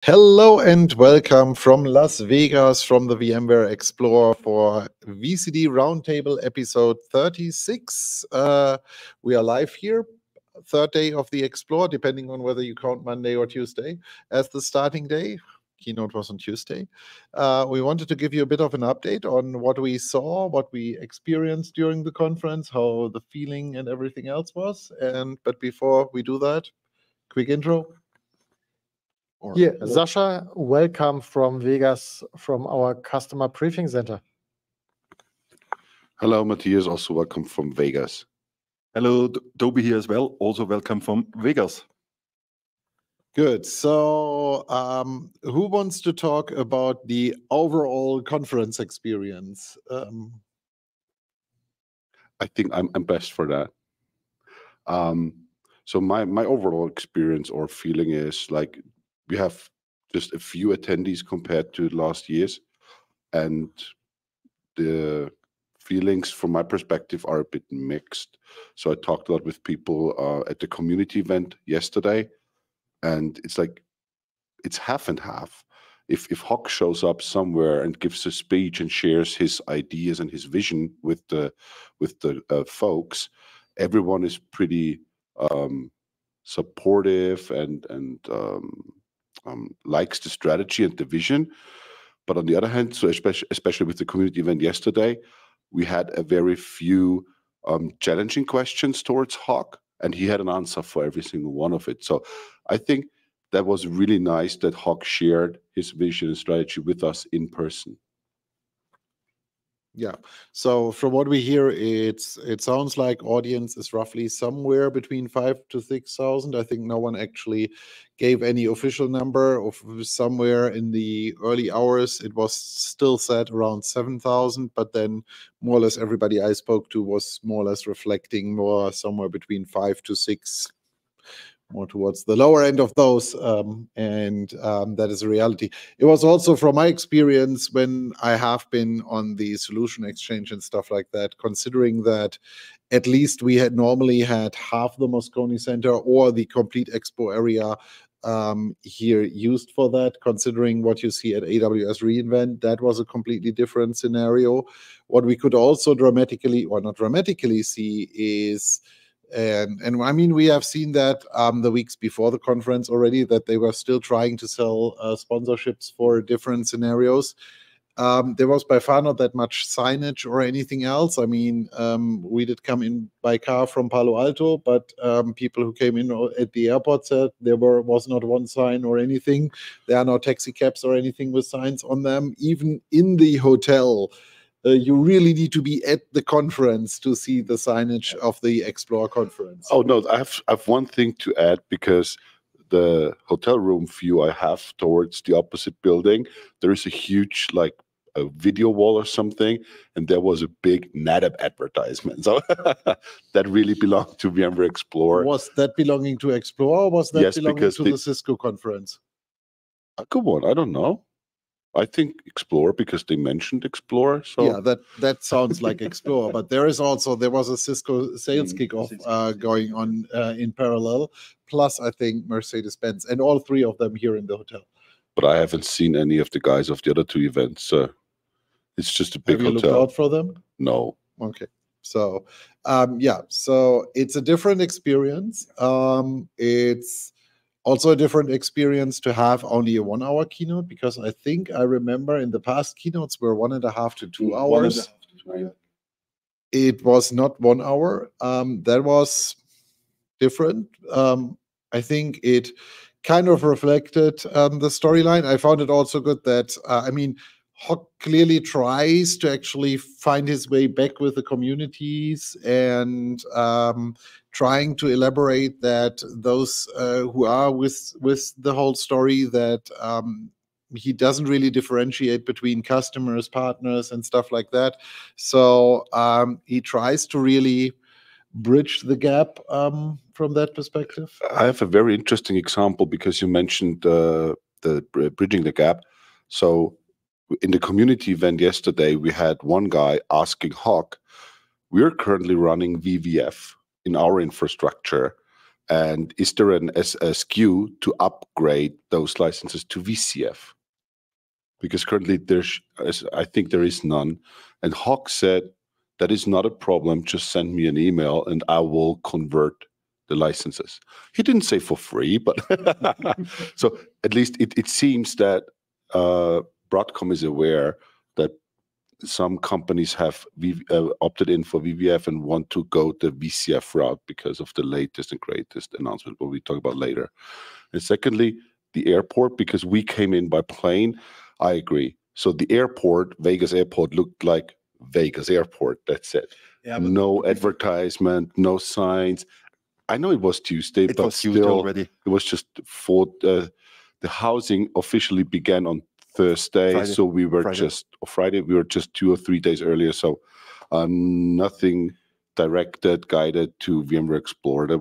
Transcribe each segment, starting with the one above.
Hello and welcome from Las Vegas from the VMware Explore for VCD Roundtable episode 36. We are live here, third day of the Explore, depending on whether you count Monday or Tuesday as the starting day. Keynote was on Tuesday. We wanted to give you a bit of an update on what we saw, what we experienced during the conference, how the feeling and everything else was. But before we do that, quick intro. Here, Sasha, welcome from Vegas, from our customer briefing center. Hello, Matthias, also welcome from Vegas. Hello, Toby here as well, also welcome from Vegas. Good. So who wants to talk about the overall conference experience? I think I'm best for that. So my overall experience or feeling is like we have just a few attendees compared to last year's, and the feelings from my perspective are a bit mixed. So I talked a lot with people at the community event yesterday, and it's like it's half and half. If Hock shows up somewhere and gives a speech and shares his ideas and his vision with the folks, everyone is pretty supportive and likes the strategy and the vision. But on the other hand, so especially with the community event yesterday, we had a very few challenging questions towards Hock, and he had an answer for every single one of it. So I think that was really nice that Hock shared his vision and strategy with us in person. Yeah. So from what we hear, it sounds like audience is roughly somewhere between 5,000 to 6,000. I think no one actually gave any official number. Of somewhere in the early hours, it was still set around 7,000, but then more or less everybody I spoke to was more or less reflecting more somewhere between 5 to 6. More towards the lower end of those, and that is a reality. It was also from my experience when I have been on the solution exchange and stuff like that, considering that at least we had normally had half the Moscone Center or the complete expo area here used for that, considering what you see at AWS reInvent, that was a completely different scenario. What we could also dramatically, or not dramatically, see is and I mean, we have seen that the weeks before the conference already, that they were still trying to sell sponsorships for different scenarios. There was by far not that much signage or anything else. I mean, we did come in by car from Palo Alto, but people who came in at the airport said there was not one sign or anything. There are no taxi cabs or anything with signs on them. Even in the hotel, you really need to be at the conference to see the signage of the Explore conference. Oh no, I have one thing to add, because the hotel room view I have towards the opposite building, there is a huge like a video wall or something, and there was a big NetApp advertisement. So that really belonged to VMware Explore. Was that belonging to Explore, or was that Yes, belonging to the Cisco conference? Come on, I don't know. I think Explore, because they mentioned Explore. So yeah, that sounds like Explore, but there was a Cisco sales kickoff going on in parallel. Plus, I think Mercedes-Benz, and all three of them here in the hotel. But I haven't seen any of the guys of the other two events. It's just a big hotel. Have you looked out for them? No. Okay. So, yeah. So it's a different experience. It's also a different experience to have only a 1 hour keynote, because I think I remember in the past keynotes were 1.5 to 2 hours. It was not 1 hour. That was different. I think it kind of reflected the storyline. I found it also good that, I mean, Hock clearly tries to actually find his way back with the communities and trying to elaborate that those who are with the whole story, that he doesn't really differentiate between customers, partners, and stuff like that. So he tries to really bridge the gap from that perspective. I have a very interesting example, because you mentioned the bridging the gap. So in the community event yesterday, we had one guy asking Hock, we're currently running VVF in our infrastructure. And is there a SKU to upgrade those licenses to VCF? Because currently I think there is none. And Hawk said, that is not a problem. Just send me an email and I will convert the licenses. He didn't say for free, but so at least it seems that Broadcom is aware that some companies have opted in for VVF and want to go the VCF route because of the latest and greatest announcement, what we talk about later. And secondly, the airport, because we came in by plane, I agree. So the airport, Vegas airport, looked like Vegas airport. That's it. Yeah, no advertisement, no signs. I know it was Tuesday, but was still, Tuesday already. It was just for the housing officially began on Thursday, Friday. So we were Friday. We were just 2 or 3 days earlier. So nothing directed, guided to VMware Explore. That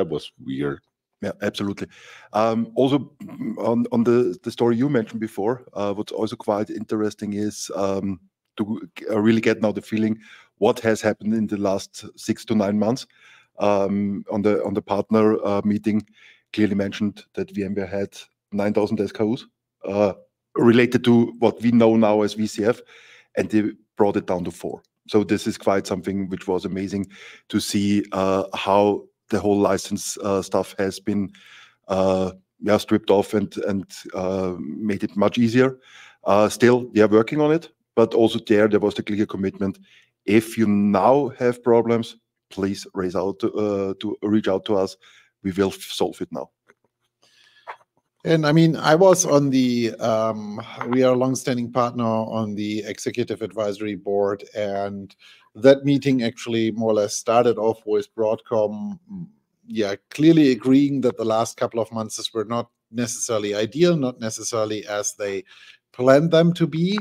was weird. Yeah, absolutely. Also, on the story you mentioned before, what's also quite interesting is to really get now the feeling what has happened in the last 6 to 9 months. On the partner meeting, clearly mentioned that VMware had 9,000 SKUs related to what we know now as VCF, and they brought it down to 4. So this is quite something which was amazing to see how the whole license stuff has been stripped off and made it much easier. Still, they are working on it, but also there was the clear commitment. If you now have problems, please reach out to us. We will solve it now. And I mean, I was on the, we are a long-standing partner on the executive advisory board, and that meeting actually more or less started off with Broadcom, clearly agreeing that the last couple of months were not necessarily ideal, not necessarily as they planned them to be.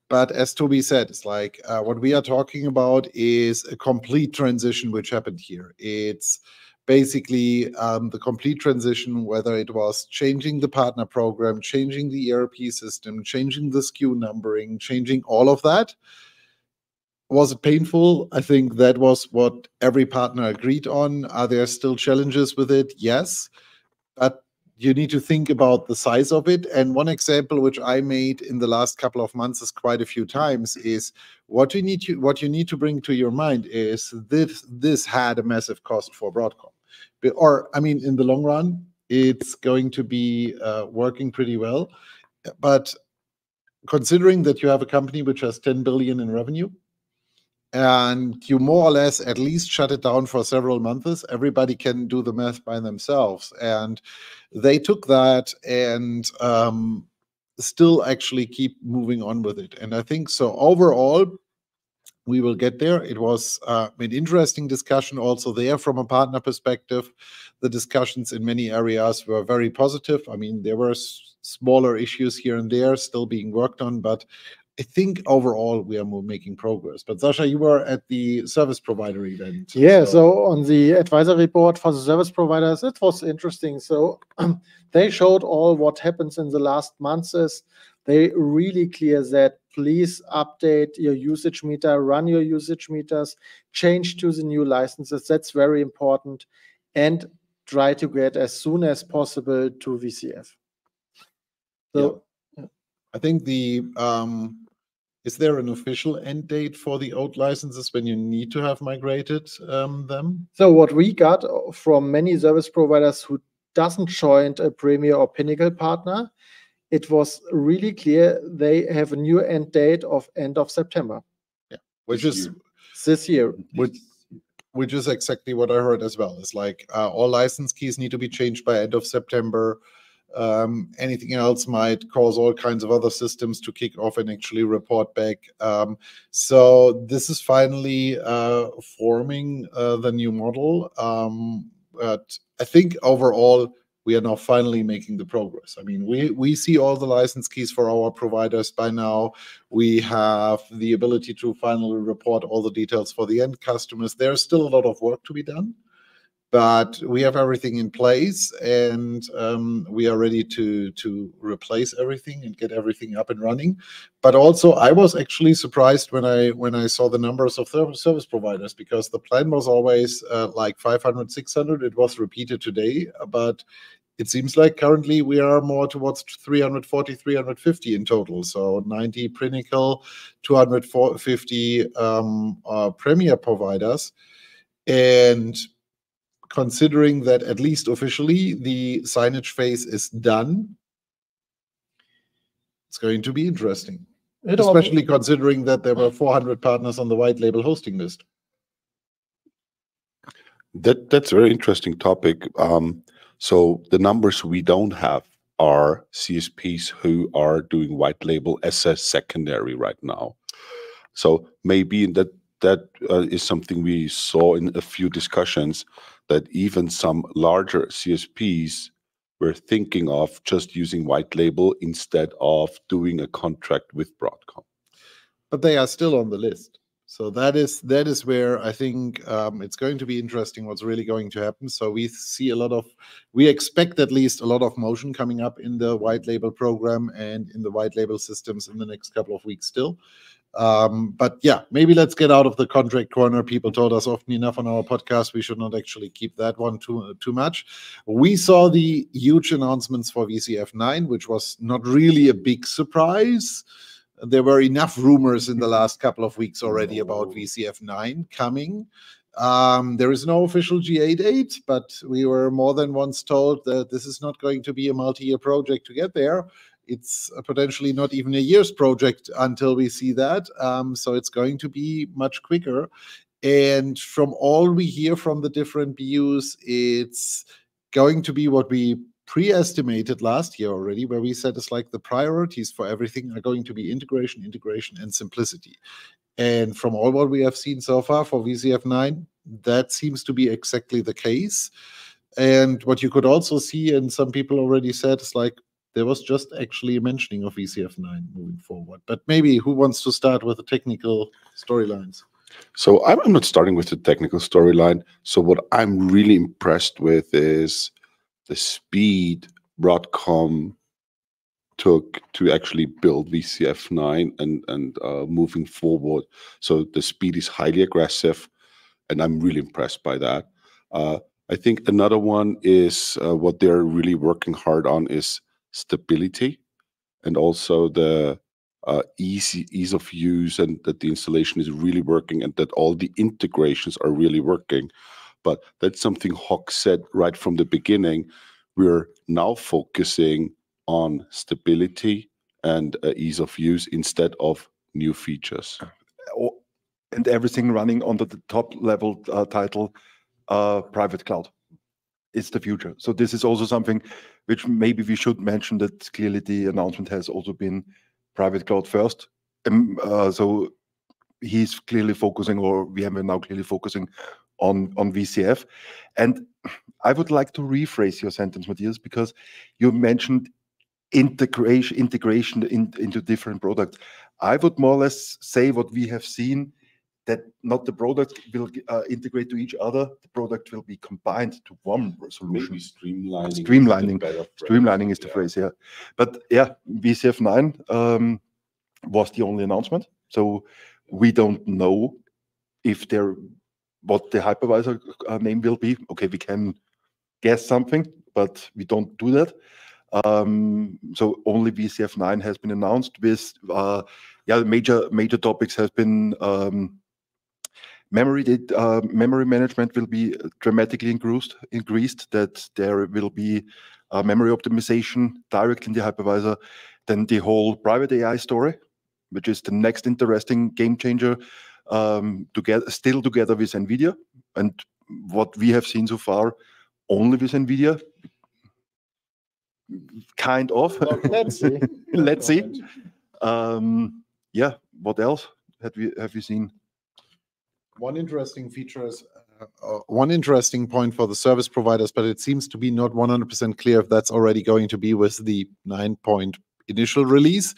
But as Toby said, it's like what we are talking about is a complete transition which happened here. It's basically the complete transition, whether it was changing the partner program, changing the ERP system, changing the SKU numbering, changing all of that. Was it painful? I think that was what every partner agreed on. Are there still challenges with it? Yes. But you need to think about the size of it. And one example which I made in the last couple of months is quite a few times is what you need to bring to your mind is this had a massive cost for Broadcom. Or, I mean, in the long run, it's going to be working pretty well. But considering that you have a company which has 10 billion in revenue, and you more or less at least shut it down for several months, everybody can do the math by themselves. And they took that and still actually keep moving on with it. And I think so overall, we will get there. It was an interesting discussion also there from a partner perspective. The discussions in many areas were very positive. I mean, there were smaller issues here and there still being worked on, but I think overall we are making progress. But Sasha, you were at the service provider event. Yeah, so on the advisory board for the service providers, it was interesting. So they showed all what happens in the last months. They really clear that please update your usage meter, run your usage meters, change to the new licenses. That's very important. And try to get as soon as possible to VCF. So yeah. I think the is there an official end date for the old licenses when you need to have migrated them? So what we got from many service providers who doesn't join a Premier or Pinnacle partner, it was really clear they have a new end date of end of September. Yeah, which is this year. Which is exactly what I heard as well. It's like all license keys need to be changed by end of September. Anything else might cause all kinds of other systems to kick off and actually report back. So this is finally forming the new model. But I think overall, we are now finally making the progress. I mean, we see all the license keys for our providers by now. We have the ability to finally report all the details for the end customers. There's still a lot of work to be done. but we have everything in place, and we are ready to replace everything and get everything up and running. But also, I was actually surprised when I saw the numbers of service providers, because the plan was always like 500, 600. It was repeated today, but it seems like currently we are more towards 340, 350 in total. So 90 Pinnacle, 250 Premier providers. And considering that at least officially the signage phase is done, it's going to be interesting. Especially considering that there were 400 partners on the white label hosting list. That's a very interesting topic. So the numbers we don't have are CSPs who are doing white label as a secondary right now. So maybe that is something we saw in a few discussions, that even some larger CSPs were thinking of just using white label instead of doing a contract with Broadcom. But they are still on the list. So that is where I think it's going to be interesting what's really going to happen. So we expect at least a lot of motion coming up in the white label program and in the white label systems in the next couple of weeks still. But yeah, maybe let's get out of the contract corner. People told us often enough on our podcast we should not actually keep that one too much. We saw the huge announcements for VCF 9, which was not really a big surprise. There were enough rumors in the last couple of weeks already about VCF 9 coming. There is no official GA date, but we were more than once told that this is not going to be a multi-year project to get there. It's potentially not even a year's project until we see that. So it's going to be much quicker. And from all we hear from the different BUs, it's going to be what we pre-estimated last year already, where we said it's like the priorities for everything are going to be integration, and simplicity. And from all what we have seen so far for VCF 9, that seems to be exactly the case. And what you could also see, and some people already said, is like there was just actually a mentioning of VCF 9 moving forward. But maybe who wants to start with the technical storylines? So I'm not starting with the technical storyline. So what I'm really impressed with is the speed Broadcom took to actually build VCF 9 and moving forward. So the speed is highly aggressive, and I'm really impressed by that. I think another one is what they're really working hard on is stability, and also the ease of use, and that the installation is really working, and that all the integrations are really working. But that's something Hock said right from the beginning. We're now focusing on stability and ease of use instead of new features. And everything running under the top level title, private cloud. It's the future. So this is also something which maybe we should mention, that clearly the announcement has also been private cloud first. So he's clearly focusing, or VMware now clearly focusing on VCF. And I would like to rephrase your sentence, Matthias, because you mentioned integration into different products. I would more or less say what we have seen, that not the product will integrate to each other, the product will be combined to one solution. Maybe streamlining. Streamlining is the phrase, yeah. But yeah, VCF 9 was the only announcement. So we don't know if what the hypervisor name will be. Okay, we can guess something, but we don't do that. So only VCF 9 has been announced with, major topics has been memory management will be dramatically increased, that there will be memory optimization directly in the hypervisor. Then the whole private AI story, which is the next interesting game changer, still together with NVIDIA. And what we have seen so far, only with NVIDIA, kind of. Let's see. Let's see. Yeah, what else have you seen? One interesting feature is one interesting point for the service providers, but it seems to be not 100% clear if that's already going to be with the 9 point initial release.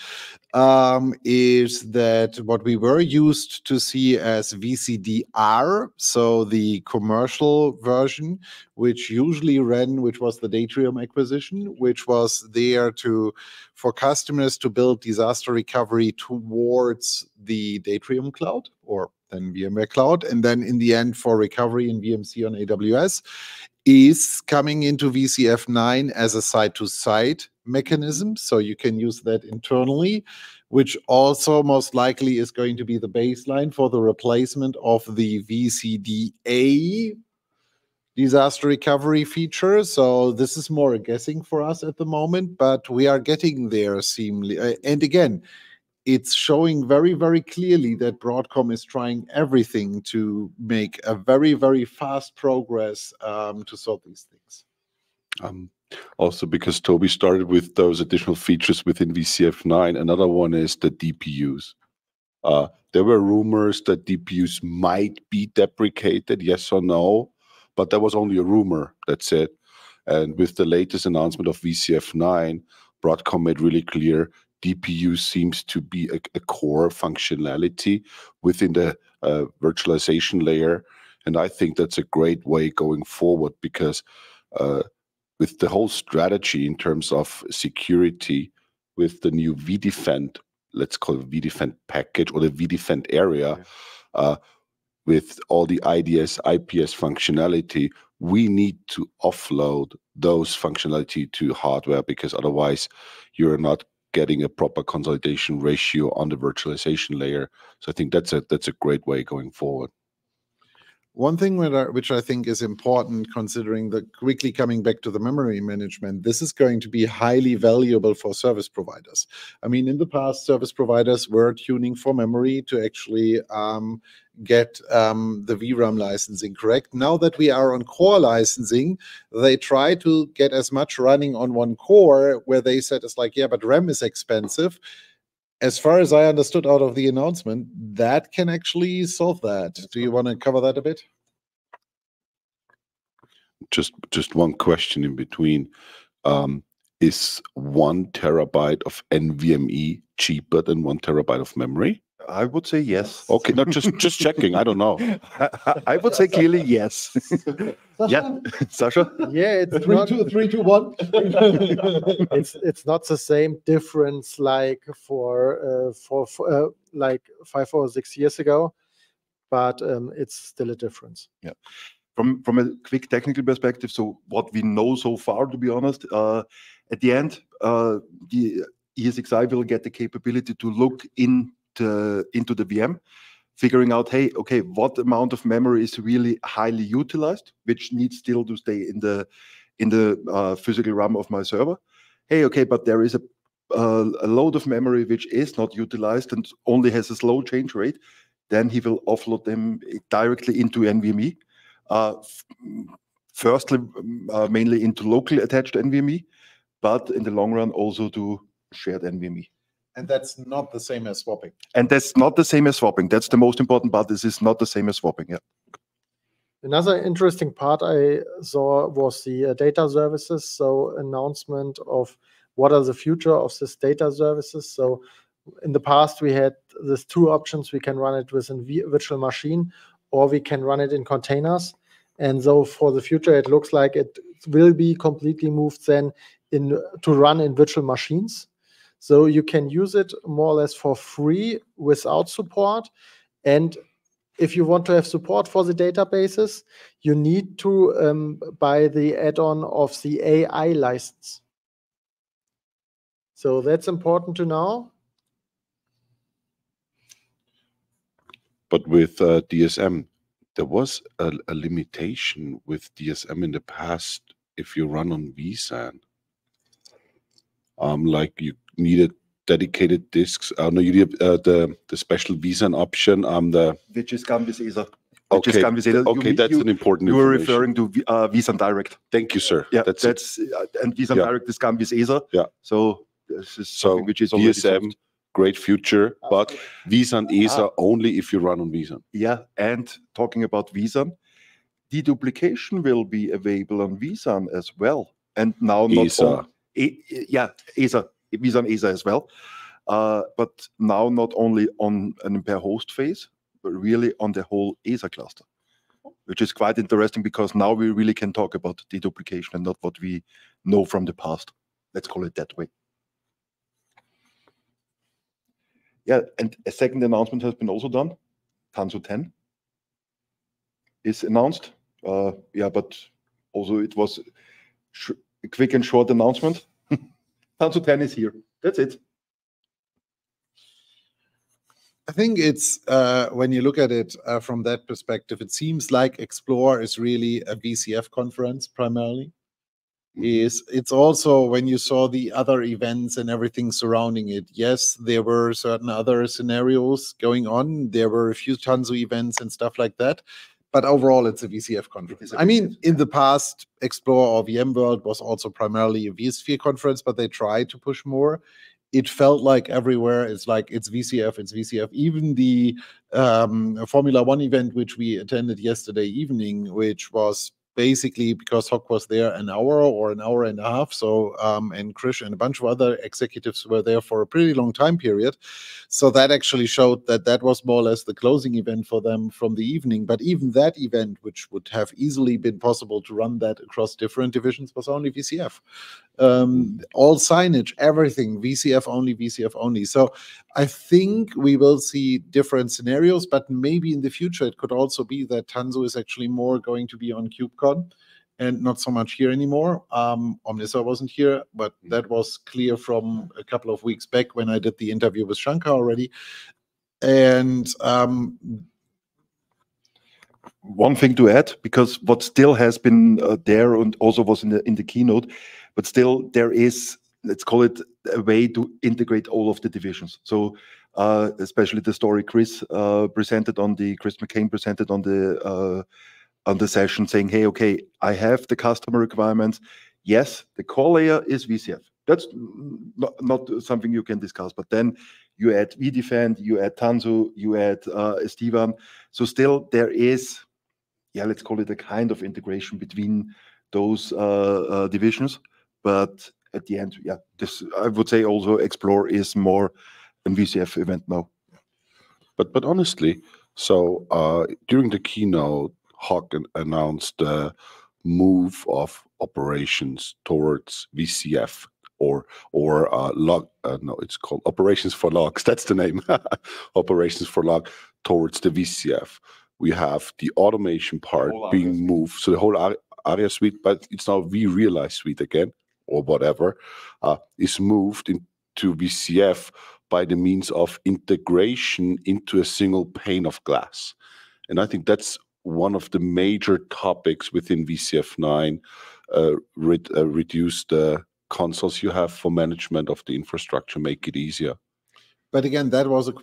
is that what we were used to see as VCDR, so the commercial version, which usually ran, which was the Datrium acquisition, which was there for customers to build disaster recovery towards the Datrium cloud, or then VMware Cloud, and then in the end for recovery in VMC on AWS, is coming into VCF 9 as a side-to-side mechanism. So you can use that internally, which also most likely is going to be the baseline for the replacement of the VCDA disaster recovery feature. So this is more a guessing for us at the moment, but we are getting there seamlessly. And again, it's showing very, very clearly that Broadcom is trying everything to make a very, very fast progress to solve these things. Also, because Toby started with those additional features within VCF 9, another one is the DPUs. There were rumors that DPUs might be deprecated, yes or no, but that was only a rumor, that's it. And with the latest announcement of VCF 9, Broadcom made really clear DPU seems to be a core functionality within the virtualization layer. And I think that's a great way going forward, because with the whole strategy in terms of security, with the new vDefend, let's call it vDefend package, or the vDefend area, with all the IDS, IPS functionality, we need to offload those functionality to hardware, because otherwise you're not getting a proper consolidation ratio on the virtualization layer. So I think that's a great way going forward. One thing which I think is important, considering the quickly coming back to the memory management, this is going to be highly valuable for service providers. I mean, in the past, service providers were tuning for memory to actually get the VRAM licensing correct. Now that we are on core licensing, they try to get as much running on one core, where they said it's like, yeah, but RAM is expensive. As far as I understood out of the announcement, that can actually solve that. Do you want to cover that a bit? Just one question in between. Is 1 terabyte of NVMe cheaper than 1 terabyte of memory? I would say yes. Okay, no, just checking. I don't know. I would say clearly yes. Yeah, Sasha. Yeah, it's 3, 2, 1. It's not the same difference like for like 5 or 6 years ago, but it's still a difference. Yeah. From a quick technical perspective, so what we know so far, to be honest, at the end, the ESXi will get the capability to look into the VM, figuring out, hey, okay, what amount of memory is really highly utilized, which needs still to stay in the physical RAM of my server. Hey, okay, but there is a load of memory which is not utilized and only has a slow change rate. Then he will offload them directly into NVMe. Firstly, mainly into locally attached NVMe, but in the long run also to shared NVMe. And that's not the same as swapping. And that's not the same as swapping. That's the most important part. This is not the same as swapping. Yeah. Another interesting part I saw was the data services. So announcement of what are the future of this data services. So in the past, we had these 2 options. We can run it with a virtual machine, or we can run it in containers. And so for the future, it looks like it will be completely moved then to run in virtual machines. So you can use it more or less for free without support. And if you want to have support for the databases, you need to buy the add-on of the AI license. So that's important to know. But with DSM, there was a limitation with DSM in the past if you run on vSAN. Like you needed dedicated disks. No, you need the special vSAN option. Which is gone with ESA. Okay, that's an important information. You were referring to vSAN Direct. Thank you, sir. Yeah, that's and vSAN Direct is gone with ESA. Yeah. So this is something which is DSM, great future, but vSAN ESA only if you run on vSAN. Yeah, and talking about vSAN, deduplication will be available on vSAN as well. And now not ESA. ESA, vSAN ESA as well. but now not only on an per host phase, but really on the whole ESA cluster, which is quite interesting because now we really can talk about deduplication and not what we know from the past. Let's call it that way. Yeah, and a second announcement has been also done. Tanzu 10 is announced. Yeah, but also it was a quick and short announcement. Tanzu 10 is here. That's it. I think it's when you look at it from that perspective, it seems like Explore is really a VCF conference primarily. It's also when you saw the other events and everything surrounding it. Yes, there were certain other scenarios going on. There were a few Tanzu events and stuff like that. But overall, it's a VCF conference. I mean, in the past, Explore or VMworld was also primarily a vSphere conference, but they tried to push more. It felt like everywhere it's like it's VCF, it's VCF. Even the Formula One event, which we attended yesterday evening, which was basically because Hock was there an hour or an hour and a half. So, and Krish and a bunch of other executives were there for a pretty long time period. So that actually showed that that was more or less the closing event for them from the evening. But even that event, which would have easily been possible to run that across different divisions, was only VCF. All signage, everything, VCF only. So I think we will see different scenarios, but maybe in the future it could also be that Tanzu is actually more going to be on KubeCon and not so much here anymore. Omnissa wasn't here, but that was clear from a couple of weeks back when I did the interview with Shankar already. And one thing to add, because what still has been there and also was in the keynote, but still there is, let's call it a way to integrate all of the divisions. So especially the story Chris McCain presented on the session, saying, hey, okay, I have the customer requirements. Yes, the core layer is VCF. That's not something you can discuss, but then you add vDefend, you add Tanzu, you add Estevan. So still there is, yeah, let's call it a kind of integration between those divisions. But at the end, yeah, this I would say also Explore is more a VCF event now. But honestly, so during the keynote, Hock announced the move of operations towards VCF or log. No, it's called Operations for Logs. That's the name. Operations for Log towards the VCF. We have the automation part being moved, so the whole ARIA suite, but it's now vRealize suite again, or whatever, is moved into VCF by the means of integration into a single pane of glass. And I think that's one of the major topics within VCF 9, reduce the consoles you have for management of the infrastructure, make it easier. But again, that was a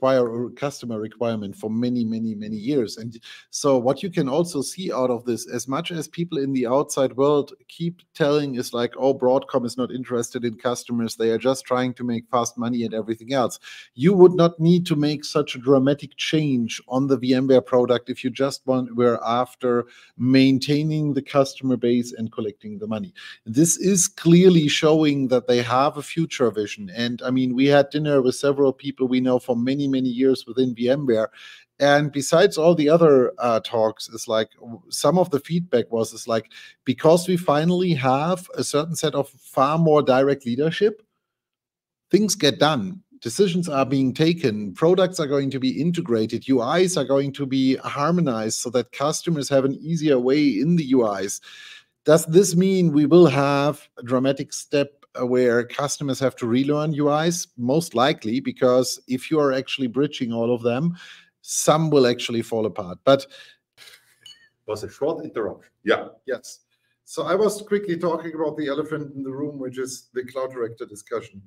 customer requirement for many, many, many years. And so what you can also see out of this, as much as people in the outside world keep telling is like, oh, Broadcom is not interested in customers. They are just trying to make fast money and everything else. You would not need to make such a dramatic change on the VMware product if you just were after maintaining the customer base and collecting the money. This is clearly showing that they have a future vision. And I mean, we had dinner with several people we know for many, many years within VMware. And besides all the other talks, it's like some of the feedback was, it's like, because we finally have a certain set of far more direct leadership, things get done. Decisions are being taken. Products are going to be integrated. UIs are going to be harmonized so that customers have an easier way in the UIs. Does this mean we will have a dramatic step where customers have to relearn UIs? Most likely, because if you are actually bridging all of them, some will actually fall apart. But was a short interruption. Yeah. Yes. So I was quickly talking about the elephant in the room, which is the cloud director discussion.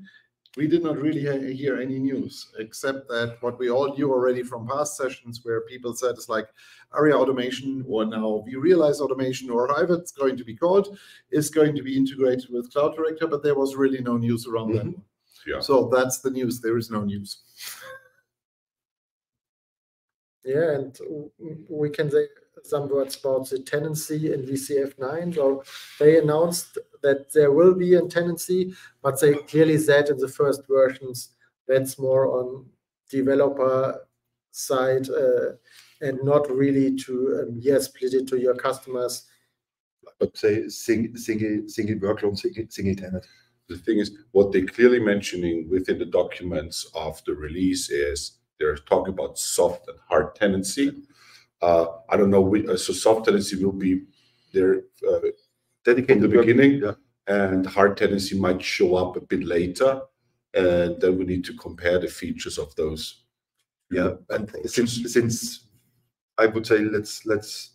We did not really hear any news, except that what we all knew already from past sessions where people said it's like ARIA automation, or now vRealize automation, or however it's going to be called, is going to be integrated with Cloud Director, but there was really no news around that one. Yeah. So that's the news. There is no news. Yeah, and we can say some words about the tenancy in VCF 9. So they announced that there will be a tenancy, but they clearly said in the first versions That's more on developer side and not really to split it to your customers. But say single workload, single tenant. The thing is, what they're clearly mentioning within the documents of the release is they're talking about soft and hard tenancy. I don't know, so soft tenancy will be there dedicated in the beginning, and hard tenancy might show up a bit later, and then we need to compare the features of those. Yeah, and since I would say let's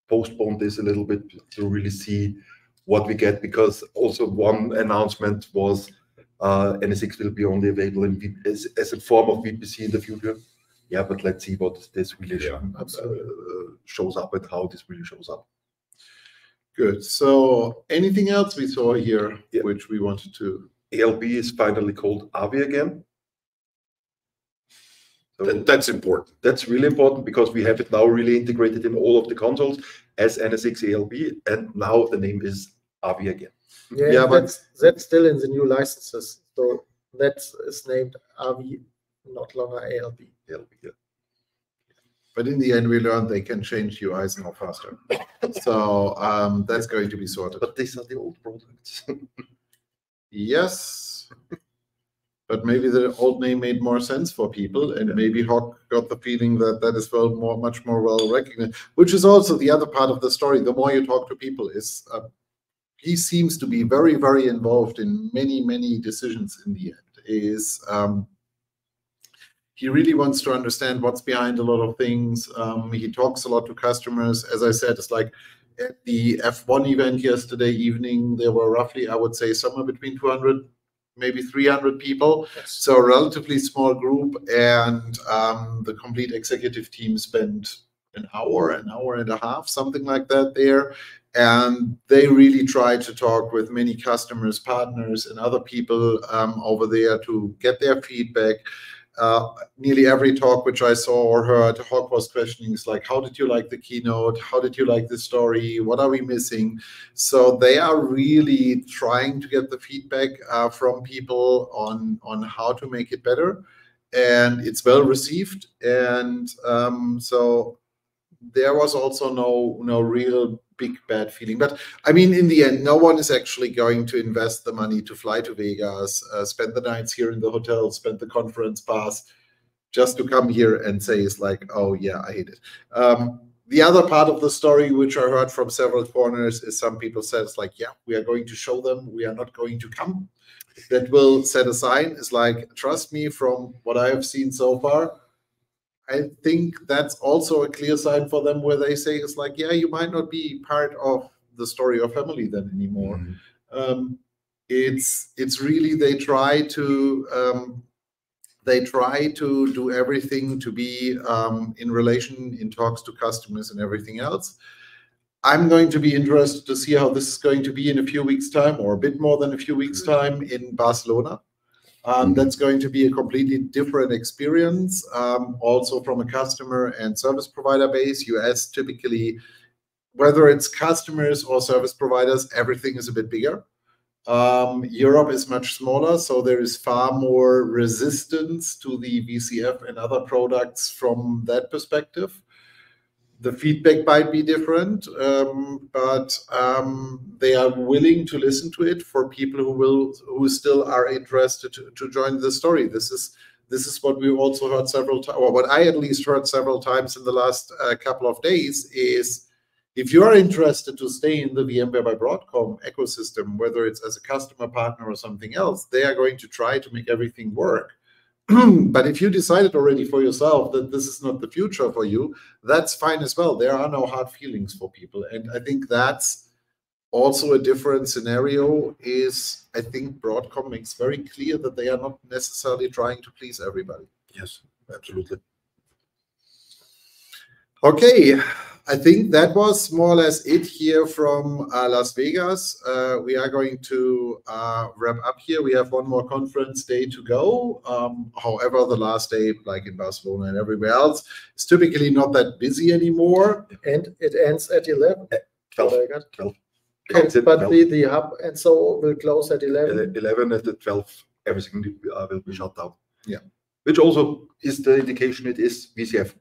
postpone this a little bit to really see what we get, because also one announcement was NSX will be only available in as a form of VPC in the future. Yeah, but let's see what this really shows up and how this really shows up. Good. So anything else we saw here which we wanted to? ALB is finally called AVI again. So that's important. That's really important because we have it now really integrated in all of the consoles as NSX ALB, and now the name is AVI again. Yeah, but that's still in the new licenses. So that is named AVI, not longer ALB. But in the end, we learned they can change UIs more faster. So that's going to be sorted. But these are the old products. Yes. But maybe the old name made more sense for people, and maybe Hawk got the feeling that that is much more well recognized, which is also the other part of the story. The more you talk to people, is he seems to be very, very involved in many decisions in the end. He really wants to understand what's behind a lot of things. He talks a lot to customers. As I said, it's like at the F1 event yesterday evening, there were roughly, I would say, somewhere between 200, maybe 300 people. Yes. So a relatively small group, and the complete executive team spent an hour and a half, something like that there. And they really tried to talk with many customers, partners, and other people over there to get their feedback. Nearly every talk which I saw or heard, Hawk was questioning, is like, how did you like the keynote? How did you like the story? What are we missing? So they are really trying to get the feedback from people on how to make it better, and it's well received. And so there was also no real big bad feeling. But I mean, in the end, no one is actually going to invest the money to fly to Vegas, spend the nights here in the hotel, spend the conference pass, just to come here and say, it's like, oh yeah, I hate it. The other part of the story, which I heard from several corners, is some people said, it's like, yeah, we are going to show them, we are not going to come. That will set a sign. It's like, trust me, from what I have seen so far, I think that's also a clear sign for them, where they say, it's like, yeah, you might not be part of the story or family then anymore. Mm-hmm. It's really, they try to do everything to be in relation, in talks to customers and everything else. I'm going to be interested to see how this is going to be in a few weeks' time, or a bit more than a few weeks' time, in Barcelona. That's going to be a completely different experience, also from a customer and service provider base. US typically, whether it's customers or service providers, everything is a bit bigger. Europe is much smaller, so there is far more resistance to the VCF and other products from that perspective. The feedback might be different, but they are willing to listen to it for people who still are interested to join the story. This is what we also heard several times, or what I at least heard several times in the last couple of days, is if you are interested to stay in the VMware by Broadcom ecosystem, whether it's as a customer, partner, or something else, they are going to try to make everything work. But if you decided already for yourself that this is not the future for you, that's fine as well. There are no hard feelings for people. And I think that's also a different scenario. Is I think Broadcom makes very clear that they are not necessarily trying to please everybody. Yes, absolutely. Okay, I think that was more or less it here from Las Vegas. We are going to wrap up here. We have one more conference day to go. However, the last day, like in Barcelona and everywhere else, is typically not that busy anymore. And it ends at 11. 12. But the hub and so will close at 11. 11 at the 12. everything will be shut down. Yeah. Which also is the indication it is VCF.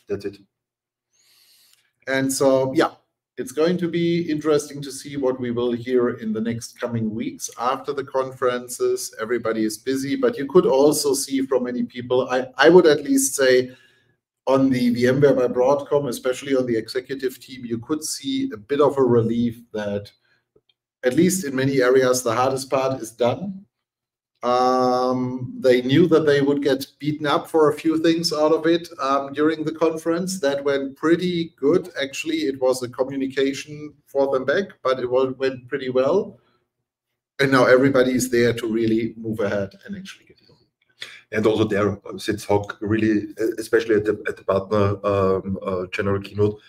That's it. And so, yeah, it's going to be interesting to see what we will hear in the next coming weeks after the conferences. Everybody is busy, but you could also see from many people, I would at least say on the VMware by Broadcom, especially on the executive team, you could see a bit of a relief that at least in many areas, the hardest part is done. They knew that they would get beaten up for a few things out of it during the conference. That went pretty good. Actually, it was a communication for them back, but it went pretty well. And now everybody is there to really move ahead and actually get it on. And also there, since Hawk really, especially at the partner general keynote,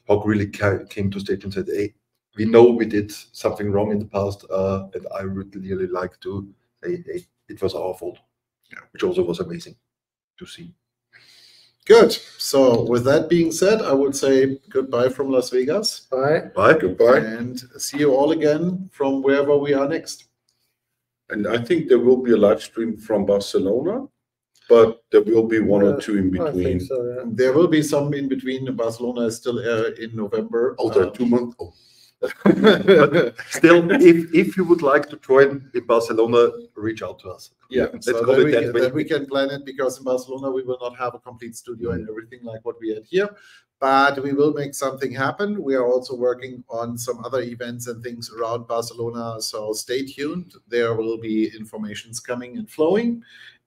Hawk really came to stage and said, hey, we know we did something wrong in the past, and I would really like to say, hey, it was our fault, which also was amazing to see. Good. So with that being said, I would say goodbye from Las Vegas. Bye. Bye. Goodbye. And see you all again from wherever we are next. And I think there will be a live stream from Barcelona, but there will be one or two in between. I think so, yeah. There will be some in between. Barcelona is still in November. Oh, they're 2 months old. But still, if you would like to join in Barcelona, reach out to us. Yeah, Let's so call it that way. that we can plan it, because in Barcelona we will not have a complete studio and everything like what we had here, but we will make something happen. We are also working on some other events and things around Barcelona, so stay tuned. There will be informations coming and flowing.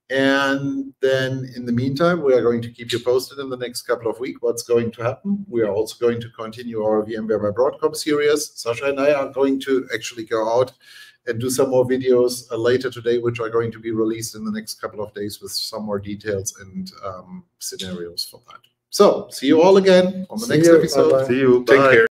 And then in the meantime, we are going to keep you posted in the next couple of weeks what's going to happen. We are also going to continue our VMware by Broadcom series. Sasha and I are going to actually go out and do some more videos later today, which are going to be released in the next couple of days with some more details and scenarios for that. So see you all again on the next episode. Bye-bye. See you. Take Bye. care.